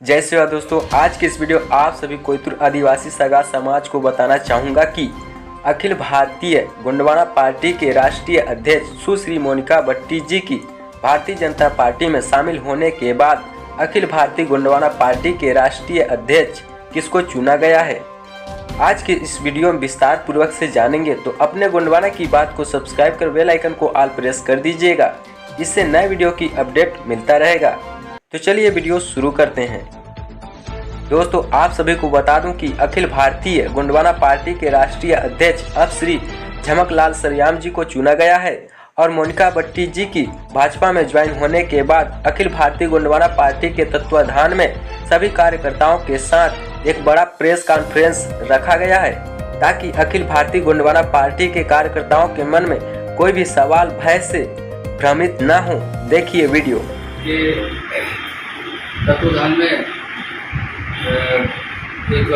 जय श्री राम दोस्तों, आज के इस वीडियो आप सभी कोयतुर आदिवासी सगा समाज को बताना चाहूँगा कि अखिल भारतीय गोंडवाना पार्टी के राष्ट्रीय अध्यक्ष सुश्री मोनिका भट्टी जी की भारतीय जनता पार्टी में शामिल होने के बाद अखिल भारतीय गोंडवाना पार्टी के राष्ट्रीय अध्यक्ष किसको चुना गया है। आज के इस वीडियो में विस्तार पूर्वक से जानेंगे, तो अपने गोंडवाना की बात को सब्सक्राइब कर बेल आइकन को ऑल प्रेस कर दीजिएगा। इससे नए वीडियो की अपडेट मिलता रहेगा। तो चलिए वीडियो शुरू करते हैं। दोस्तों, आप सभी को बता दूं कि अखिल भारतीय गोंडवाना पार्टी के राष्ट्रीय अध्यक्ष अब श्री झमकलाल सरयाम जी को चुना गया है और मोनिका भट्टी जी की भाजपा में ज्वाइन होने के बाद अखिल भारतीय गोंडवाना पार्टी के तत्वाधान में सभी कार्यकर्ताओं के साथ एक बड़ा प्रेस कॉन्फ्रेंस रखा गया है, ताकि अखिल भारतीय गोंडवाना पार्टी के कार्यकर्ताओं के मन में कोई भी सवाल भय से भ्रमित न हो। देखिए वीडियो। तत्वाधान में एक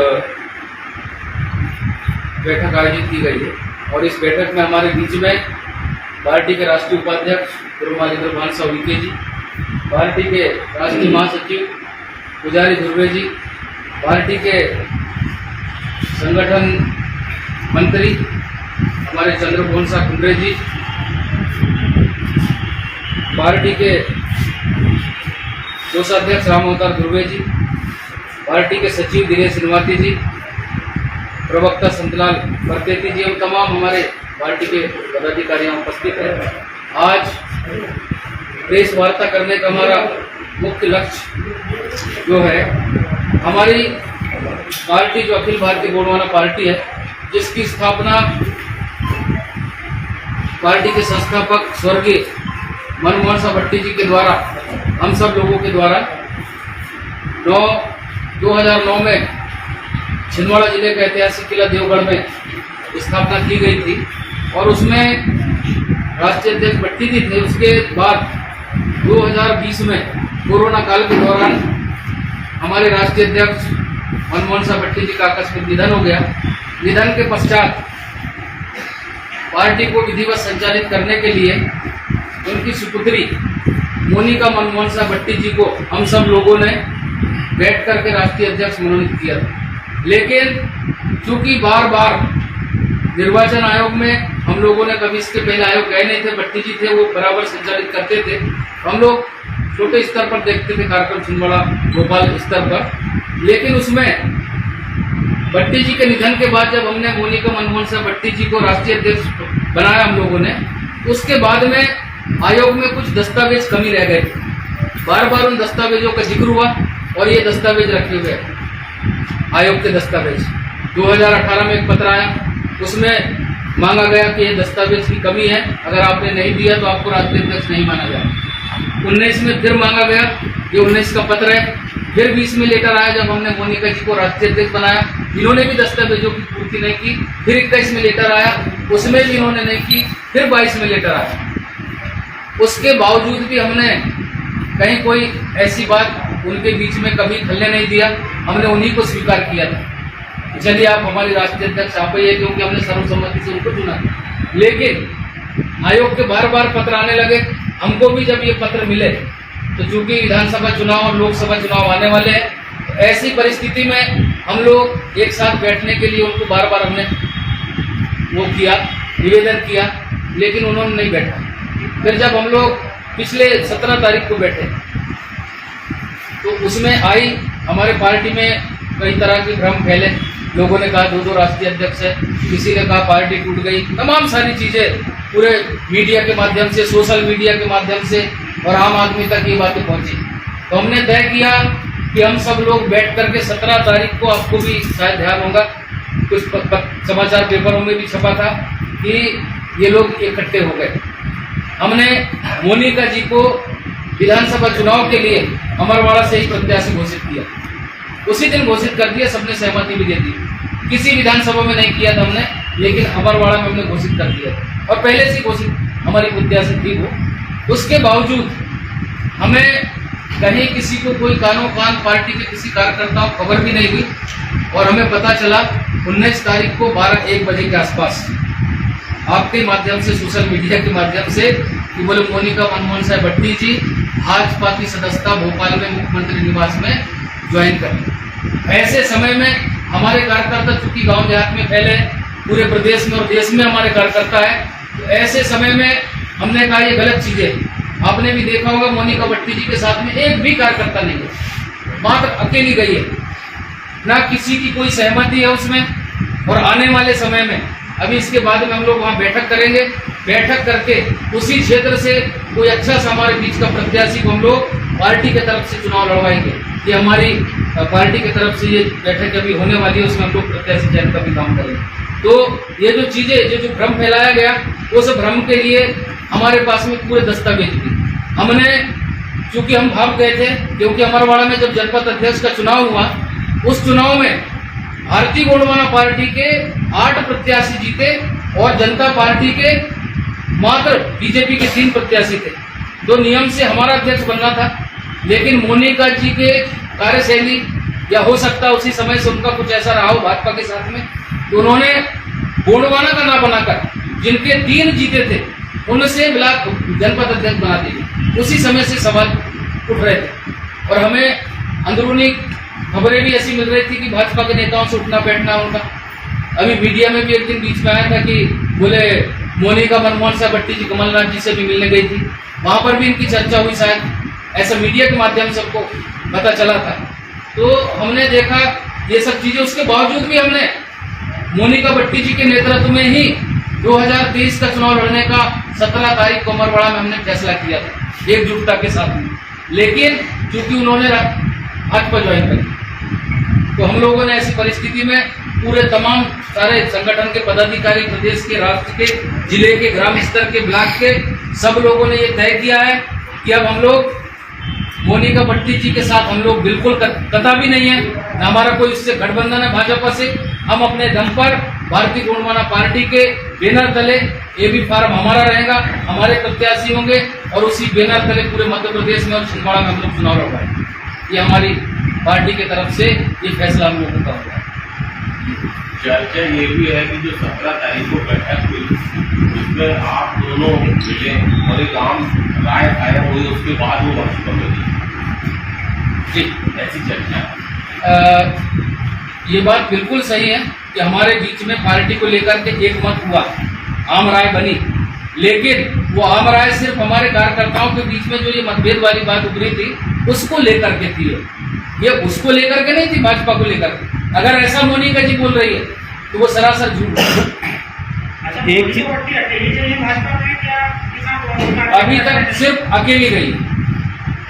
बैठक आयोजित की गई है और इस बैठक में हमारे बीच में पार्टी के राष्ट्रीय उपाध्यक्ष गुरुमालिंद्र भानसा विके जी, पार्टी के राष्ट्रीय महासचिव पुजारी ध्रुवे जी, पार्टी के संगठन मंत्री हमारे चंद्रभोन सा कुंडरे जी, पार्टी के कोषाध्यक्ष राम अवतार ध्रुवे जी, पार्टी के सचिव दिनेश निवाती जी, प्रवक्ता संतलाल परतेती जी और तमाम हमारे पार्टी के पदाधिकारी उपस्थित हैं। आज प्रेस वार्ता करने का हमारा मुख्य लक्ष्य जो है, हमारी पार्टी जो अखिल भारतीय गोंडवाना पार्टी है, जिसकी स्थापना पार्टी के संस्थापक स्वर्गीय मनमोहन सा भट्टी जी के द्वारा, हम सब लोगों के द्वारा 2009 में छिंदवाड़ा जिले के ऐतिहासिक किला देवगढ़ में स्थापना की गई थी और उसमें राष्ट्रीय अध्यक्ष भट्टी जी थे। उसके बाद 2020 में कोरोना काल के दौरान हमारे राष्ट्रीय अध्यक्ष मनमोहन सा भट्टी जी का आकस्मिक निधन हो गया। निधन के पश्चात पार्टी को विधिवत संचालित करने के लिए उनकी सुपुत्री मोनिका मनमोहन सा भट्टी जी को हम सब लोगों ने बैठ करके राष्ट्रीय अध्यक्ष मनोनीत किया था। लेकिन चूंकि बार बार निर्वाचन आयोग में हम लोगों ने कभी इसके पहले आयोग गए नहीं थे, भट्टी जी थे वो बराबर संचालित करते थे। हम लोग छोटे स्तर पर देखते थे कार्यक्रम छिंदवाड़ा भोपाल स्तर पर। लेकिन उसमें भट्टी जी के निधन के बाद जब हमने मोनिका मनमोहन सा भट्टी जी को राष्ट्रीय अध्यक्ष बनाया हम लोगों ने, उसके बाद में आयोग में कुछ दस्तावेज कमी रह गए। बार बार उन दस्तावेजों का जिक्र हुआ और ये दस्तावेज रखे हुए आयोग के दस्तावेज। 2018 में एक पत्र आया, उसमें मांगा गया कि ये दस्तावेज की कमी है, अगर आपने नहीं दिया तो आपको राष्ट्रीय अध्यक्ष नहीं माना जाए। 19 में फिर मांगा गया, ये 19 का पत्र है। फिर 20 में लेटर आया जब हमने मोनिका जी को राष्ट्रीय अध्यक्ष बनाया, इन्होंने भी दस्तावेजों की पूर्ति नहीं की। फिर 21 में लेटर आया, उसमें भी इन्होंने नहीं की। फिर 22 में लेटर आया। उसके बावजूद भी हमने कहीं कोई ऐसी बात उनके बीच में कभी खलने नहीं दिया, हमने उन्हीं को स्वीकार किया था। चलिए आप हमारे राष्ट्रीय अध्यक्ष आप ही है, क्योंकि हमने सर्वसम्मति से उनको चुना। लेकिन आयोग के बार बार पत्र आने लगे। हमको भी जब ये पत्र मिले, तो चूंकि विधानसभा चुनाव और लोकसभा चुनाव आने वाले हैं, तो ऐसी परिस्थिति में हम लोग एक साथ बैठने के लिए उनको बार बार हमने वो किया, निवेदन किया, लेकिन उन्होंने नहीं बैठा। फिर जब हम लोग पिछले 17 तारीख को बैठे, तो उसमें आई हमारे पार्टी में कई तरह के भ्रम फैले। लोगों ने कहा 2 राष्ट्रीय अध्यक्ष है, किसी ने कहा पार्टी टूट गई, तमाम सारी चीज़ें पूरे मीडिया के माध्यम से, सोशल मीडिया के माध्यम से और आम आदमी तक ये बातें पहुंची। तो हमने तय किया कि हम सब लोग बैठ करके 17 तारीख को, आपको भी शायद ध्यान होगा, कुछ समाचार पेपरों में भी छपा था कि ये लोग इकट्ठे हो गए। हमने मोनिका जी को विधानसभा चुनाव के लिए अमरवाड़ा से ही प्रत्याशी घोषित किया। उसी दिन घोषित कर दिया, सबने सहमति भी दे दी। किसी विधानसभा में नहीं किया था हमने, लेकिन अमरवाड़ा में हमने घोषित कर दिया और पहले से घोषित हमारी प्रत्याशी थी वो। उसके बावजूद हमें कहीं किसी को कोई कानो कान पार्टी के किसी कार्यकर्ताओं को खबर भी नहीं हुई और हमें पता चला 19 तारीख को 12-1 बजे के आसपास आपके माध्यम से, सोशल मीडिया के माध्यम से, कि बोले मोनिका मनमोहन सा भट्टी जी भाजपा की सदस्यता भोपाल में मुख्यमंत्री निवास में ज्वाइन करें। ऐसे समय में हमारे कार्यकर्ता चूंकि गांव देहात में फैले, पूरे प्रदेश में और देश में हमारे कार्यकर्ता है, तो ऐसे समय में हमने कहा ये गलत चीज़ है। आपने भी देखा होगा मोनिका भट्टी जी के साथ में एक भी कार्यकर्ता नहीं है, मात्र अकेली गई है, ना किसी की कोई सहमति है उसमें। और आने वाले समय में अभी इसके बाद में हम लोग वहाँ बैठक करेंगे, बैठक करके उसी क्षेत्र से कोई अच्छा सा हमारे बीच का प्रत्याशी को हम लोग पार्टी की तरफ से चुनाव लड़वाएंगे। ये हमारी पार्टी की तरफ से ये बैठक अभी होने वाली है, उसमें हम लोग प्रत्याशी चयन का भी काम करेंगे। तो ये जो चीज़ें जो भ्रम फैलाया गया, वो सब भ्रम के लिए हमारे पास में पूरे दस्तावेज थे। हमने चूंकि हम भाग गए थे, क्योंकि अमरवाड़ा में जब जनपद अध्यक्ष का चुनाव हुआ, उस चुनाव में भारतीय गोंडवाना पार्टी के 8 प्रत्याशी जीते और जनता पार्टी के मात्र बीजेपी के 3 प्रत्याशी थे। तो नियम से हमारा अध्यक्ष बनना था, लेकिन मोनिका जी के कार्यशैली या हो सकता है उसी समय से उनका कुछ ऐसा रहा हो भाजपा के साथ में, तो उन्होंने गोंडवाना का ना बनाकर जिनके 3 जीते थे उनसे ब्लॉक जनपद अध्यक्ष बना दिए। उसी समय से सवाल उठ रहे थे और हमें अंदरूनी खबरें भी ऐसी मिल रही थी कि भाजपा के नेताओं से उठना बैठना उनका। अभी मीडिया में भी एक दिन बीच में आया था कि बोले मोनिका मनमोहन साहब भट्टी जी कमलनाथ जी से भी मिलने गई थी, वहां पर भी इनकी चर्चा हुई, शायद ऐसा मीडिया के माध्यम से सबको पता चला था। तो हमने देखा ये सब चीजें, उसके बावजूद भी हमने मोनिका भट्टी जी के नेतृत्व में ही 2023 का चुनाव लड़ने का 17 तारीख को अमरवाड़ा में हमने फैसला किया था एकजुटता के साथ में। लेकिन चूंकि उन्होंने भाजपा ज्वाइन करी, तो हम लोगों ने ऐसी परिस्थिति में पूरे तमाम सारे संगठन के पदाधिकारी, प्रदेश के, राष्ट्र के, जिले के, ग्राम स्तर के, ब्लॉक के सब लोगों ने ये तय किया है कि अब हम लोग मोनिका भट्टी जी के साथ हम लोग बिल्कुल कतई भी नहीं है, न हमारा कोई इससे गठबंधन है भाजपा से। हम अपने दम पर भारतीय गोंडवाना पार्टी के बैनर तले, ये भी फार्म हमारा रहेगा, हमारे प्रत्याशी होंगे और उसी बैनर तले पूरे मध्य प्रदेश में और छिंदवाड़ा में हम लोग चुनाव लड़वाएंगे। ये हमारी पार्टी की तरफ से ये फैसला हम लोगों का हुआ है। चर्चा ये भी है कि जो 17 तारीख को बैठक हुई उसमें आप दोनों मिले और एक आम राय कायम हुई, उसके बाद वो भाजपा में जी ऐसी चर्चा है। ये बात बिल्कुल सही है कि हमारे बीच में पार्टी को लेकर के एक मत हुआ, आम राय बनी, लेकिन वो आम राय सिर्फ हमारे कार्यकर्ताओं के बीच में जो ये मतभेद वाली बात उभरी थी उसको लेकर के थी, ये उसको लेकर के नहीं थी, भाजपा को लेकर के। अगर ऐसा मोनिका जी बोल रही है तो वो सरासर झूठ है। अभी तक सिर्फ अकेली गई,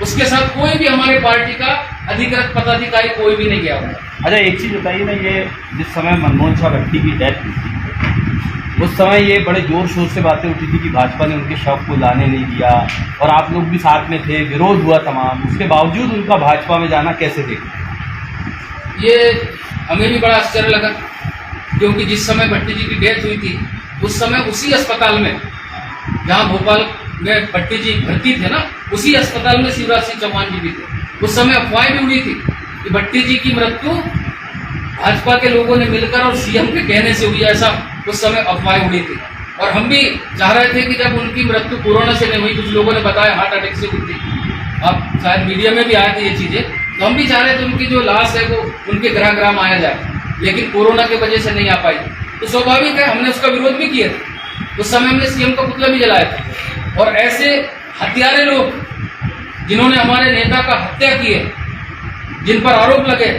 उसके साथ कोई भी हमारे पार्टी का अधिकृत पदाधिकारी कोई भी नहीं गया हुआ। अच्छा, एक चीज़ बताइए ना, ये जिस समय मनमोहन साहब भट्टी की डेथ हुई थी उस समय ये बड़े जोर शोर से बातें उठी थी कि भाजपा ने उनके शव को लाने नहीं दिया और आप लोग भी साथ में थे, विरोध हुआ तमाम, उसके बावजूद उनका भाजपा में जाना कैसे देखा? ये हमें भी बड़ा आश्चर्य लगा, क्योंकि जिस समय भट्टी जी की डेथ हुई थी उस समय उसी अस्पताल में जहाँ भोपाल में भट्टी जी भर्ती थे ना, उसी अस्पताल में शिवराज सिंह चौहान जी भी थे। उस समय अफवाहें भी उड़ी थी कि भट्टी जी की मृत्यु भाजपा के लोगों ने मिलकर और सीएम के कहने से हुई, ऐसा उस समय अफवाहें उड़ी थी। और हम भी चाह रहे थे कि जब उनकी मृत्यु कोरोना से नहीं हुई, कुछ लोगों ने बताया हार्ट अटैक से हुई थी, अब शायद मीडिया में भी आए थे ये चीजें, तो हम भी चाह रहे थे उनकी जो लाश है वो उनके गृहग्राम आया जाए, लेकिन कोरोना की वजह से नहीं आ पाई। तो स्वाभाविक है हमने उसका विरोध भी किया था। उस समय हमने सीएम का पुतला भी जलाया था। और ऐसे हत्यारे लोग जिन्होंने हमारे नेता का हत्या की है, जिन पर आरोप लगे,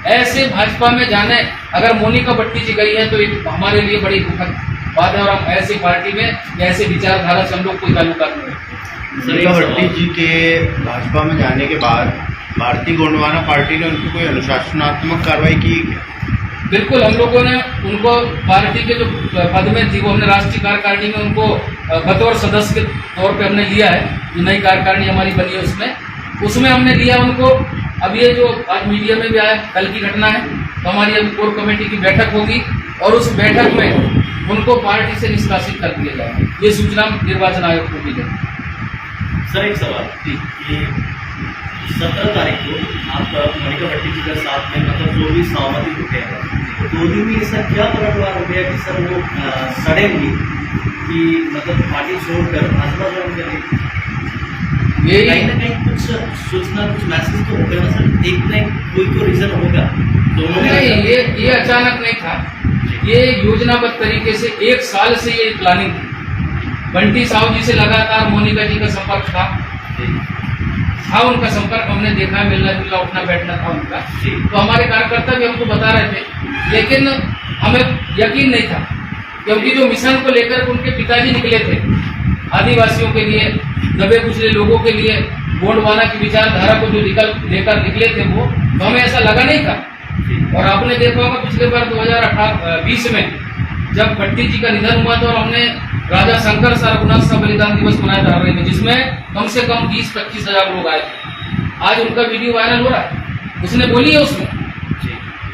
ऐसे भाजपा में जाने अगर मोनिका भट्टी जी गई है तो एक हमारे लिए बड़ी दुखद बात है। और हम ऐसी पार्टी में ऐसे विचारधारा से हम लोग कोई ताल्लुकात नहीं। मोनिका भट्टी जी के भाजपा में जाने के बाद भारतीय गोंडवाना पार्टी ने उनकी कोई अनुशासनात्मक कार्रवाई की क्या? बिल्कुल, हम लोगों ने उनको पार्टी के जो पद में थी वो हमने राष्ट्रीय कार्यकारिणी में उनको बतौर सदस्य के तौर पे हमने लिया है। जो नई कार्यकारिणी हमारी बनी है उसमें हमने लिया उनको। अब ये जो आज मीडिया में भी आया कल की घटना है, तो हमारी अभी कोर कमेटी की बैठक होगी और उस बैठक में उनको पार्टी से निष्कासित कर दिया जाएगा। ये सूचना निर्वाचन आयोग को मिलेगी। सर, एक सवाल, ये 17 तारीख को आप मोनिका भट्टी जी के साथ में मतलब जो भी सहमति होते हैं, तो 2 दिन में ऐसा क्या पलटवार हो गया कि सर वो सडनली कि मतलब पार्टी छोड़कर भाजपा ज्वाइन कर ली? यही कहीं ना कहीं कुछ सूचना कुछ मैसेज तो होगा ना सर, एक ना एक कोई तो रीजन होगा दोनों में। नहीं, ये अचानक नहीं था, ये योजनाबद्ध तरीके से 1 साल से ये प्लानिंग थी। बंटी साहू जी से लगातार मोनिका जी का संपर्क था, उनका संपर्क हमने देखा, मिलना जुलना उठना बैठना था उनका। तो हमारे कार्यकर्ता भी हमको बता रहे थे, लेकिन हमें यकीन नहीं था, क्योंकि जो मिशन को लेकर उनके पिताजी निकले थे, आदिवासियों के लिए, दबे कुचले लोगों के लिए गोंडवाना की विचारधारा को जो लेकर निकले थे वो, तो हमें ऐसा लगा नहीं था। और आपने देखा होगा पिछले बार 2020 में जब भट्टी जी का निधन हुआ था, और हमने राजा शंकर सा रघुनाथ सा बलिदान दिवस मनाया था में, जिसमें कम से कम 20-25 हजार लोग आए थे। आज उनका वीडियो वायरल हो रहा है। उसने बोली है उसमें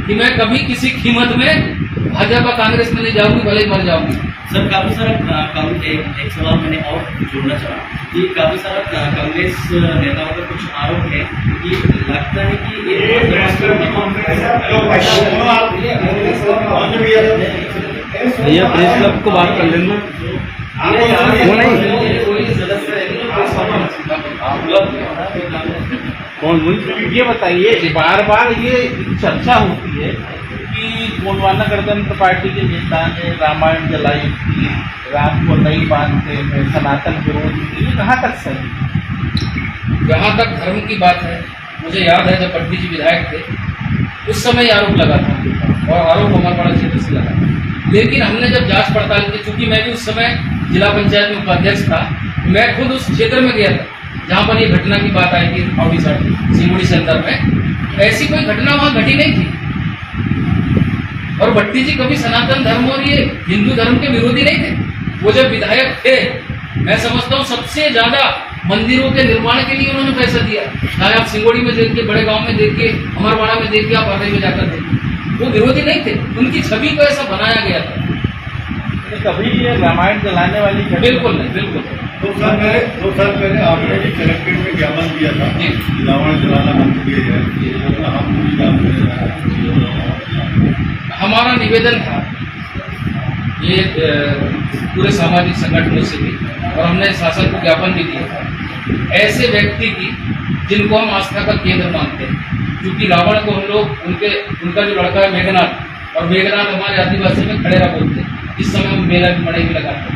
कि मैं कभी किसी कीमत में भाजपा कांग्रेस में नहीं जाऊंगी, भले ही मर जाऊंगी। सर काफी सारा एक सवाल मैंने और जोड़ना चाहा कि काफी सारा कांग्रेस नेताओं का कुछ आरोप है कि लगता है कि ये प्रेस क्लब को बात कर लेना, वो नहीं कौन बोल। ये बताइए, बार बार ये चर्चा होती है कि गोंडवाना गणतंत्र पार्टी के नेता ने रामायण जलाई थी, राम को नहीं मानते हैं, सनातन विरोधी थी, ये कहाँ तक सही? जहाँ तक धर्म की बात है, मुझे याद है जब भट्टी जी विधायक थे उस समय आरोप लगा था, और आरोप हमारा बड़ा क्षेत्र से लगा। लेकिन हमने जब जांच पड़ताल की, चूंकि मैं भी उस समय जिला पंचायत में उपाध्यक्ष था, मैं खुद उस क्षेत्र में गया था जहाँ पर ये घटना की बात आई थी, ऑफिसर सिंगुड़ी सेंटर में। ऐसी कोई घटना वहाँ घटी नहीं थी, और भट्टी जी कभी सनातन धर्म और ये हिंदू धर्म के विरोधी नहीं थे। वो जब विधायक थे, मैं समझता हूँ सबसे ज्यादा मंदिरों के निर्माण के लिए उन्होंने पैसा दिया। चाहे आप सिंगोड़ी में देखिए, बड़े गांव में देखिए, अमरवाड़ा में देखिए, आप हरदई में जाकर देखिए, वो विरोधी नहीं थे। उनकी छवि को ऐसा बनाया गया था। कभी ये रामायण जलाने वाली बिल्कुल नहीं, बिल्कुल। 2 साल पहले आपने भी कलेक्ट्रेट में ज्ञापन दिया था, रावण जलाना बंद किया जाए, हमारा निवेदन था ये पूरे सामाजिक संगठनों से भी, और हमने शासन को ज्ञापन भी दिया था, ऐसे व्यक्ति की जिनको हम आस्था का केंद्र मानते हैं। क्योंकि रावण को हम लोग उनका जो लड़का है मेघनाथ, और मेघनाथ हमारे आदिवासी में खड़ेरा बोलते हैं। इस समय हम मेला भी मड़ई भी लगाते हैं,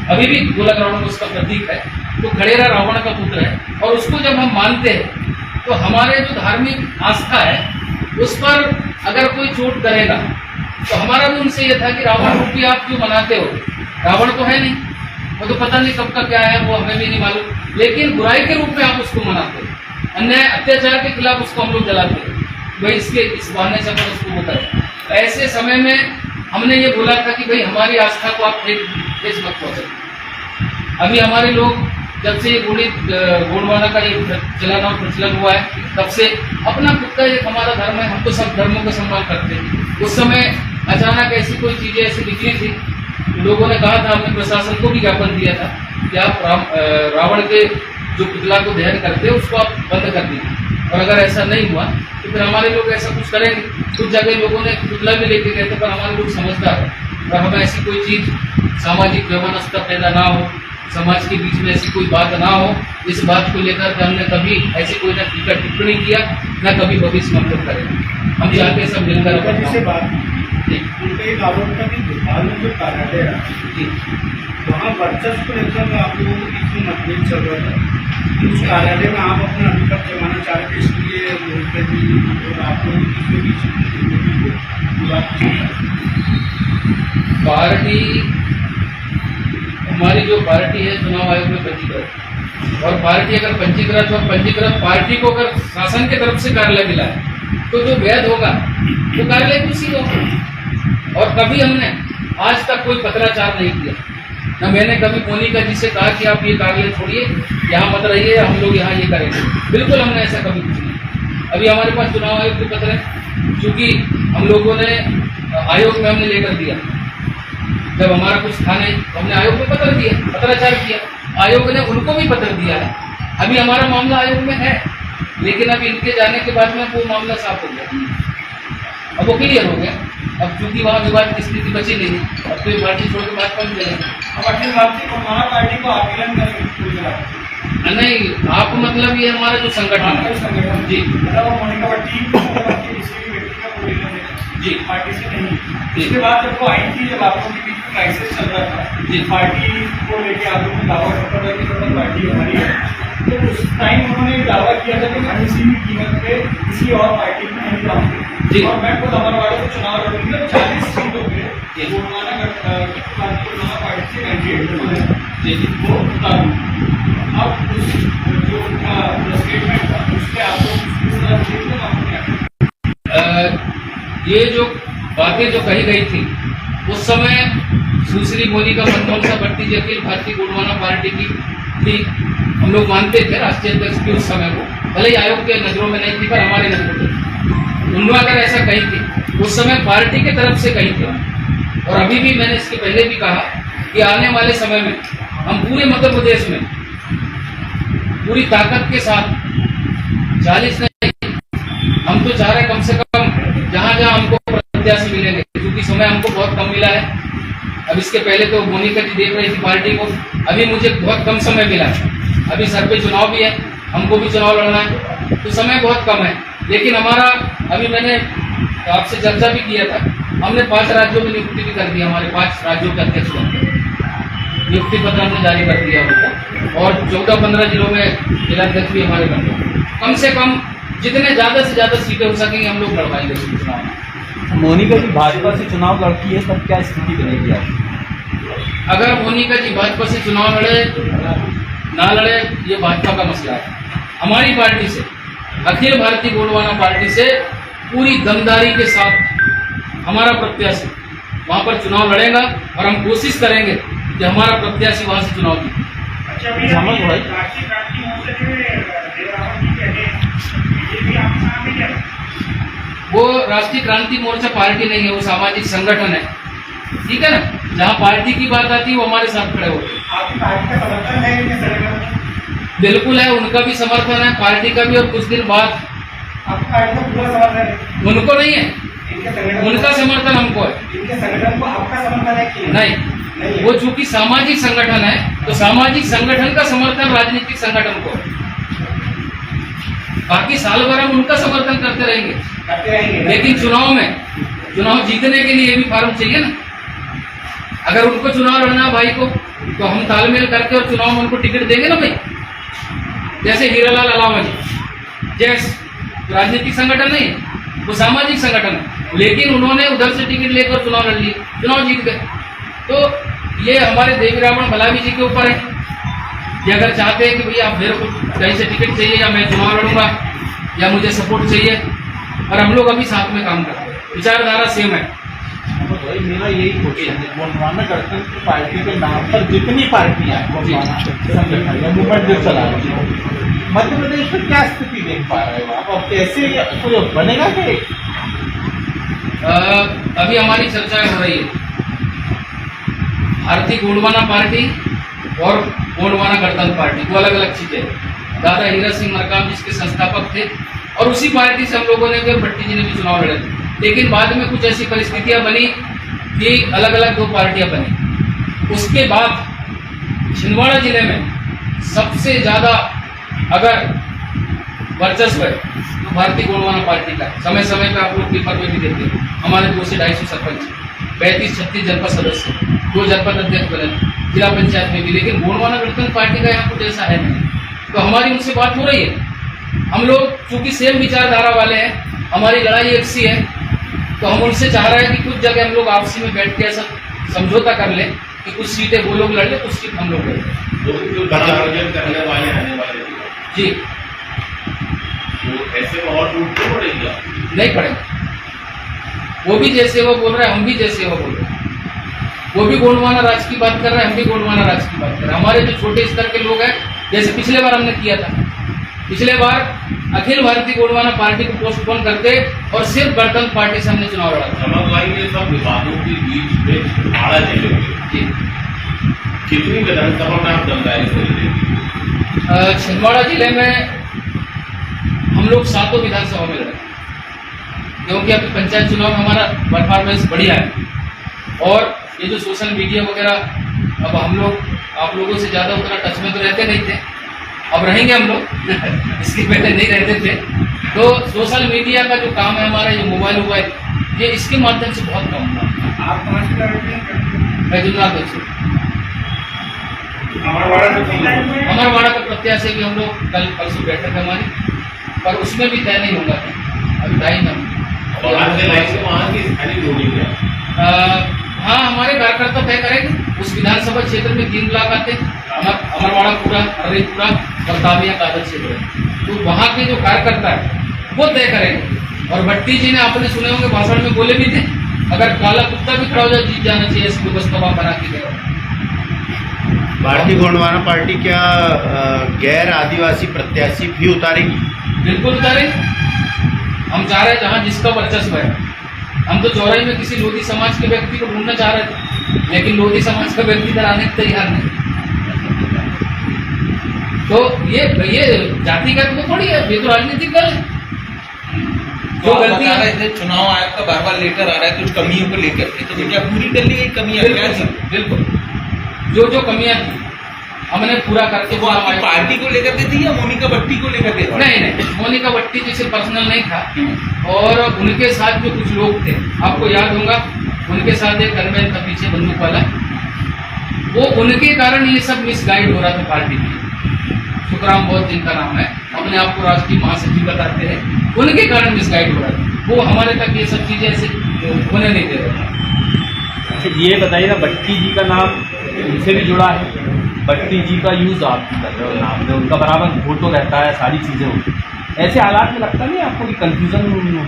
अभी भी गोलक रावण उसका प्रतीक है। तो खड़ेरा रावण का पुत्र है, और उसको जब हम मानते हैं तो हमारे जो धार्मिक आस्था है उस पर अगर कोई चोट करेगा, तो हमारा भी उनसे यह था कि रावण रूपी आप क्यों मनाते हो? रावण तो है नहीं, वो तो पता नहीं कब का क्या है, वो हमें भी नहीं मालूम, लेकिन बुराई के रूप में आप उसको मनाते हो, अन्याय अत्याचार के खिलाफ उसको हम लोग जलाते हैं। भाई इस बहाने से अपन उसको वो करें। ऐसे समय में हमने ये बोला था कि भाई हमारी आस्था को आप ठेस मत पहुँचे। अभी हमारे लोग जब से ये गोंडवाना का ये चलन और प्रचलन हुआ है, तब से अपना खुद का एक हमारा धर्म है, हम तो सब धर्मों का सम्मान करते हैं। उस समय अचानक ऐसी कोई चीज़ें ऐसी निकली थी, लोगों ने कहा था, हमने प्रशासन को भी ज्ञापन दिया था कि आप रावण के जो पुतला को दहन करते हैं उसको आप बंद कर दीजिए, और अगर ऐसा नहीं हुआ तो फिर हमारे लोग ऐसा कुछ करेंगे। कुछ जगह लोगों ने पुतला भी लेके गए थे, पर हमारे लोग समझदार है, और हमें ऐसी कोई चीज़ सामाजिक व्यवस्था पैदा ना हो, समाज के बीच में ऐसी कोई बात ना हो, इस बात को लेकर के हमने कभी ऐसी कोई ना टिप्पणी किया, न कभी भविष्य में हम लोग करेंगे। हम चाहते हैं सब मिलकर एक आरोप था कि भोपाल में जो कार्यालय है वहाँ वर्चस्व को लेकर आप लोगों के बीच में मतभेद चल रहा था। उस कार्यालय में आप अपना अधिकार जमाना चाह रहे थे, इसलिए और आप लोगों के बीच पार्टी, हमारी जो पार्टी है चुनाव आयोग में पंजीकृत, और पार्टी अगर पंजीकृत और पंजीकृत पार्टी को अगर शासन की तरफ से कार्यालय मिला है तो जो वैध होगा वो कार्यालय उसी होगा। और कभी हमने आज तक कोई पत्राचार नहीं किया, न मैंने कभी मोनिका जी से कहा कि आप ये कार्यालय छोड़िए, यहाँ मत रहिए, हम लोग यहाँ ये करेंगे। बिल्कुल हमने ऐसा कभी कुछ नहीं। अभी हमारे पास चुनाव आयोग के पत्र है, क्योंकि हम लोगों ने आयोग में हमने लेकर दिया, जब हमारा कुछ था नहीं हमने आयोग में पत्र दिया, पत्राचार किया, आयोग ने उनको भी पत्र दिया है। अभी हमारा मामला आयोग में है, लेकिन अब इनके जाने के बाद में वो मामला साफ हो गया, अब वो क्लियर हो गया। अब चूंकि वहाँ विवाद की स्थिति बची नहीं, अब तो ये पार्टी छोड़ के भाजपा में चलेंगे। अब अखिल भारतीय गोंडवाना पार्टी को आकलन करेंगे नहीं, आप मतलब ये हमारा जो संगठन है जी मोनिका भट्टी किसी भी व्यक्ति का कोई लेना देना जी पार्टी से नहीं। जी। इसके बाद जब वो आई थी, जब आप लोगों के बीच में क्राइसिस चल रहा था जी। पार्टी को लेके आप लोगों ने दावा करता था कि मतलब पार्टी हमारी है, तो उस टाइम उन्होंने दावा किया था कि हम किसी भी कीमत पे किसी और पार्टी में नहीं जाऊंगे जी। और मैं खुद अमरवाड़ा से चुनाव लड़ूंगी 40 सीटों पे जी। गोंडवाना पार्टी से कैंडिडेट जी जी वो उतारूंगा। अब उस जो उनका स्टेटमेंट था उस पर आप लोग किस तरह से देखते हैं, आपको क्या ये जो बातें जो कही गई थी उस समय सुश्री मोनिका मनमोहन भट्टी जी अखिल भारतीय गोंडवाना पार्टी की थी। हम लोग मानते थे राष्ट्रीय अध्यक्ष की उस समय को, भले ही आयोग के नजरों में नहीं थी पर हमारे नजरों में उन्होंने अगर ऐसा कही थी उस समय पार्टी की तरफ से कही थी। और अभी भी मैंने इसके पहले भी कहा कि आने वाले समय में हम पूरे मध्य प्रदेश में पूरी ताकत के साथ 40 नहीं, हम तो चाह रहे कम से कम जहां जहां हमको प्रत्याशी मिलेंगे, क्योंकि समय हमको बहुत कम मिला है। अब इसके पहले तो मोनिका जी देख रही थी पार्टी को, अभी मुझे बहुत कम समय मिला है। अभी सर पे चुनाव भी है, हमको भी चुनाव लड़ना है, तो समय बहुत कम है। लेकिन हमारा अभी मैंने आपसे चर्चा भी किया था, हमने 5 राज्यों में नियुक्ति भी कर दी। हमारे 5 राज्यों के अध्यक्ष नियुक्ति पत्र हमने जारी कर दिया उनको, और 14-15 जिलों में जिलाध्यक्ष भी हमारे बन गए। कम से कम जितने ज़्यादा से ज़्यादा सीटें हो सकेंगी हम लोग लड़वाएंगे चुनाव में। मोनिका जी भाजपा से चुनाव लड़ती है तब क्या स्थिति बनेगी आपकी? अगर मोनिका जी भाजपा से चुनाव लड़े ना लड़े ये भाजपा का मसला है। हमारी पार्टी से, अखिल भारतीय गोंडवाना पार्टी से पूरी दमदारी के साथ हमारा प्रत्याशी वहां पर चुनाव लड़ेगा और हम कोशिश करेंगे कि हमारा प्रत्याशी वहां से चुनाव जीते। अच्छा समझ भाई। राष्ट्रीय क्रांति मोर्चा जो है देवरावत जी कहते हैं, बीजेपी आपके सामने क्या है? वो राष्ट्रीय क्रांति मोर्चा पार्टी नहीं है, वो सामाजिक संगठन है, ठीक है ना। जहाँ पार्टी की बात आती है वो हमारे साथ खड़े होते हैं। आपकी पार्टी का समर्थन है इनके संगठन में? बिल्कुल है, उनका भी समर्थन है, पार्टी का भी। और कुछ दिन बाद आपकी पार्टी का पूरा समर्थन है? उनको नहीं है, इनके संगठन उनका समर्थन हमको है। इनके संगठन को आपका समर्थन है कि नहीं, वो चूंकि सामाजिक संगठन है तो सामाजिक संगठन का समर्थन राजनीतिक संगठन को है। बाकी साल भर हम उनका समर्थन करते रहेंगे, लेकिन चुनाव जीतने के लिए भी फार्म चाहिए ना। अगर उनको चुनाव लड़ना है भाई को, तो हम तालमेल करके और चुनाव में उनको टिकट देंगे ना भाई। जैसे हीरालाल अलावा जी, जैस राजनीतिक संगठन नहीं, वो सामाजिक संगठन है, लेकिन उन्होंने उधर से टिकट लेकर चुनाव लड़ लिए, चुनाव जीत गए। तो ये हमारे देवी रावण भलावी जी के ऊपर है कि अगर चाहते हैं कि भैया आप मेरे को कहीं से टिकट चाहिए या मैं चुनाव लड़ूंगा या मुझे सपोर्ट चाहिए, और हम लोग अभी साथ में काम करते हैं, विचारधारा सेम है। भाई मेरा यही क्वेश्चन है, गोंडवाना गणतंत्र पार्टी के नाम पर जितनी पार्टियां गोंडवाना संगठन या मूवमेंट जो चला रही है, मध्य प्रदेश में क्या स्थिति देख पा रहे हो आप? अब कैसे कोई बनेगा कि अभी हमारी चर्चाएं हो रही है भारतीय गोंडवाना पार्टी और गोंडवाना गणतंत्र पार्टी, दो अलग अलग चीजें। दादा हीरा सिंह मरकाम जिसके संस्थापक थे, और उसी पार्टी से हम लोगों ने भी, भट्टी जी ने भी चुनाव लड़े थे। लेकिन बाद में कुछ ऐसी परिस्थितियां बनी कि अलग अलग 2 पार्टियां बनी। उसके बाद छिंदवाड़ा जिले में सबसे ज्यादा अगर वर्चस्व है तो भारतीय गोंडवाना पार्टी का। समय समय पर आप लोग पेपर में भी देखते हैं, हमारे 200 से 250 सरपंच, 35-36 जनपद सदस्य, 2 जनपद अध्यक्ष बने, जिला पंचायत में भी। लेकिन गोंडवाना गणतंत्र पार्टी का यहाँ कुछ ऐसा है नहीं। तो हमारी उनसे बात हो रही है। हम लोग चूंकि सेम विचारधारा वाले हैं, हमारी लड़ाई एक सी है, तो हम उनसे चाह रहे हैं कि कुछ जगह हम लोग आपसी में बैठ के ऐसा समझौता कर लें कि कुछ सीटें वो लोग लड़ लें, कुछ सीट हम लोग लड़ लें। जो गठबंधन करने वाले आने वाले जी, तो ऐसे में और टूट तो पड़ेगी आप? नहीं पड़ेगा। वो भी जैसे वो बोल रहे हैं, हम भी जैसे वो बोल रहे हैं। वो भी गोंडवाना राज की बात कर रहे हैं, हम भी गोंडवाना राज की बात कर रहे हैं। हमारे जो छोटे स्तर के लोग हैं, जैसे पिछले बार हमने किया था, पिछले बार अखिल भारतीय गोंडवाना पार्टी को पोस्टपोन करते और सिर्फ गणतंत्र पार्टी से हमने चुनाव लड़ा था। चमक भाई, ये सब विवादों के बीच में छिंदवाड़ा जिले में जी, कितनी विधानसभा में आप दमदारी से लड़ेंगे? छिंदवाड़ा जिले में हम लोग 7 विधानसभा में लड़े, क्योंकि अभी पंचायत चुनाव में हमारा परफॉर्मेंस बढ़िया है। और ये जो सोशल मीडिया वगैरह, अब हम लोग आप लोगों से ज़्यादा उतना टच में तो रहते नहीं थे, अब रहेंगे हम लोग इसके पहले नहीं रहते थे। तो सोशल मीडिया का जो काम है हमारा, ये मोबाइल ये इसके माध्यम से बहुत कम हुआ। आप कहाँ से कर रहे हैं? मैं जुमनागढ़ से, अमरवाड़ा का प्रत्याशी भी हम लोग कल परसों बैठक है हमारी, पर उसमें भी तय नहीं होगा अभी टाइम है। वहाँ की स्थानीय लोग हैं। हाँ, हमारे कार्यकर्ता तय करेंगे। उस विधानसभा क्षेत्र में 3 ब्लॉक आते हैं, अमरवाड़ा पूरा, हररेपुरा और तामिया कादर क्षेत्र है। तो वहाँ के जो कार्यकर्ता है वो तय करेंगे। और भट्टी जी ने आपने सुने होंगे भाषण में बोले भी थे, अगर काला कुत्ता भी खड़ा हो जाए जीत जाना चाहिए, ऐसी व्यवस्था बना के गए। भारतीय गोंडवाना पार्टी क्या गैर आदिवासी प्रत्याशी भी उतारेगी? बिल्कुल उतारेंगे। हम चाह रहे हैं जहाँ जिसका वर्चस्व है। हम तो चौराही में किसी लोधी समाज के व्यक्ति को ढूंढना चाह रहे थे, लेकिन लोधी समाज का व्यक्ति इधर आने को तैयार नहीं। तो ये जातिगत तो थोड़ी है, ये तो राजनीतिक दल है। जो गलतियां चुनाव आयोग का बार बार लेटर आ रहा है कुछ कमियों को लेकर के, तो क्या पूरी कर ली गई कमियां? बिल्कुल, जो कमियां थी हमने पूरा करके वो आपकी पार्टी को लेकर के थी या मोनिका भट्टी को लेकर के? नहीं, मोनिका भट्टी जी से पर्सनल नहीं था। और उनके साथ जो कुछ लोग थे, आपको याद होगा, उनके साथ एक गनमैन था पीछे बंदूक वाला, वो उनके कारण ये सब मिसगाइड हो रहा था पार्टी में। सुखराम बौद्ध जिनका नाम है, अपने आप को राष्ट्रीय महासचिव बताते हैं, उनके कारण मिसगाइड हो रहा था। वो हमारे तक ये सब चीजें ऐसे होने नहीं दे रहे थे। अच्छा, ये बताइए ना, भट्टी जी का नाम उनसे भी जुड़ा है, भट्टी जी का यूज़ आप भी कर रहे हो नाम में, उनका बराबर फोटो रहता है, सारी चीज़ें होती हैं। ऐसे हालात में लगता नहीं आपको कि कन्फ्यूज़न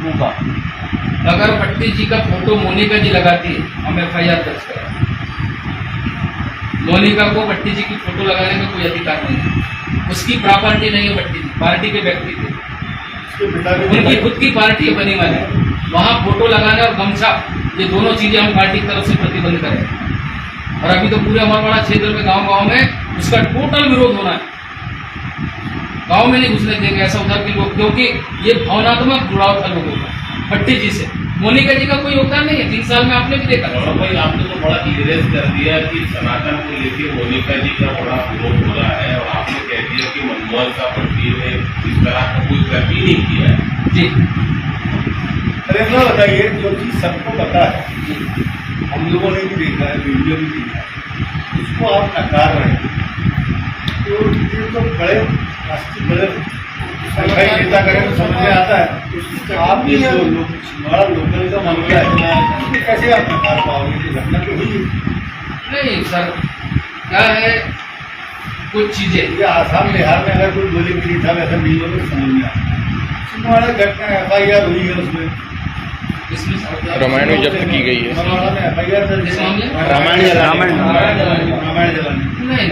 होगा? अगर भट्टी जी का फोटो मोनिका जी लगाती है, हम FIR दर्ज करें। मोनिका को भट्टी जी की फोटो लगाने का कोई अधिकार नहीं है, उसकी प्रॉपर्टी नहीं है। भट्टी जी पार्टी के व्यक्ति थे, उनकी खुद की पार्टी है बनी वाली, वहाँ फोटो लगाने और गमछा, ये दोनों चीजें हम पार्टी की तरफ से प्रतिबंध करें। और अभी तो पूरे अमरवाड़ा क्षेत्र में गांव में उसका टोटल विरोध होना है। गांव में नहीं घुसने देंगे ऐसा उधर के लोग, क्योंकि ये भावनात्मक जुड़ाव था लोगों का भट्टी जी से। मोनिका जी का कोई योगदान नहीं है, 3 साल में आपने भी देखा। और भाई आपने तो बड़ा क्लियरेंस कर दिया कि सनातन को लेकर मोनिका जी का बड़ा विरोध हो रहा है, और आपने कह दिया कि मनमोहन साहब भट्टी ने इस तरह का कोई कर्म ही नहीं किया है। जी, अरे ना बताइए, जो चीज़ सबको पता है, हम लोगों ने भी देखा है, वीडियो भी देखा है, उसको आप नकार रहे हैं। तो ये तो बड़े सरकारी नेता करें तो समझ में आता है। आप ये जो बड़ा लोकल का मामला है, कैसे आप नकार पाओगे? कि घटना तो हुई नहीं सर, क्या है, कुछ चीजें ये आसाम बिहार में अगर कोई बोले कि नहीं था, वैसा नहीं होगा, समझ में आता। छिंदवाड़ा घटना FIR हुई है, उसमें रामायण में जब्त की गई है। छिंदवाड़ा में FIR दर्ज इस मामले में? रामायण जलाने। नहीं,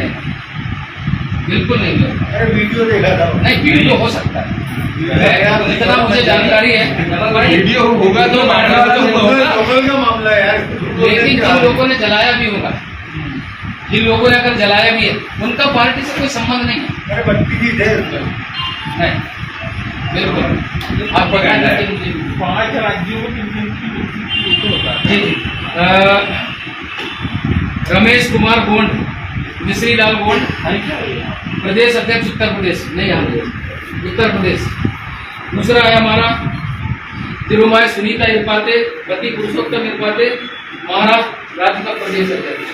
बिल्कुल नहीं हुआ। अरे वीडियो देखा था। नहीं, वीडियो हो सकता है, इतना मुझे जानकारी है। वीडियो होगा तो लोकल का मामला है यार। लेकिन जिन लोगों ने जलाया भी होगा, जिन लोगों ने अगर जलाया भी है, उनका पार्टी से कोई संबंध नहीं है। अरे भट्टी जी थे। नहीं, बिल्कुल आप बताएं मुझे। 5 राज्यों में जी, रमेश कुमार गोंड, मिश्री लाल गोंड, प्रदेश अध्यक्ष उत्तर प्रदेश, नहीं उत्तर प्रदेश। दूसरा है हमारा तिरुमाई सुनीता इरपाते, पति पुरुषोत्तम इरपाते, महाराष्ट्र राज्य का प्रदेश अध्यक्ष।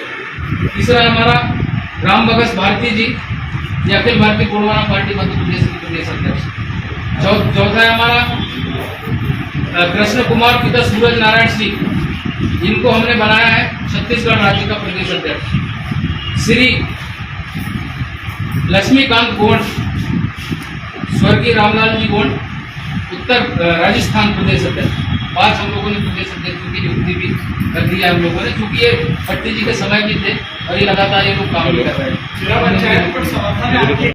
तीसरा है हमारा राम बगस भारती जी, ये अखिल भारतीय गोंडवाना पार्टी मध्य प्रदेश के प्रदेश अध्यक्ष। चौथा है हमारा कृष्ण कुमार पिता सूरज नारायण सिंह, जिनको हमने बनाया है छत्तीसगढ़ राज्य का प्रदेश अध्यक्ष। श्री लक्ष्मीकांत गोंड, स्वर्गीय रामलाल जी गोंड, उत्तर राजस्थान प्रदेश अध्यक्ष। 5 हम लोगों ने प्रदेश अध्यक्षों की नियुक्ति भी कर दिया हम लोगों ने, क्योंकि ये भट्टी जी के समय भी थे और ये लगातार ये लोग काम भी कर रहे हैं।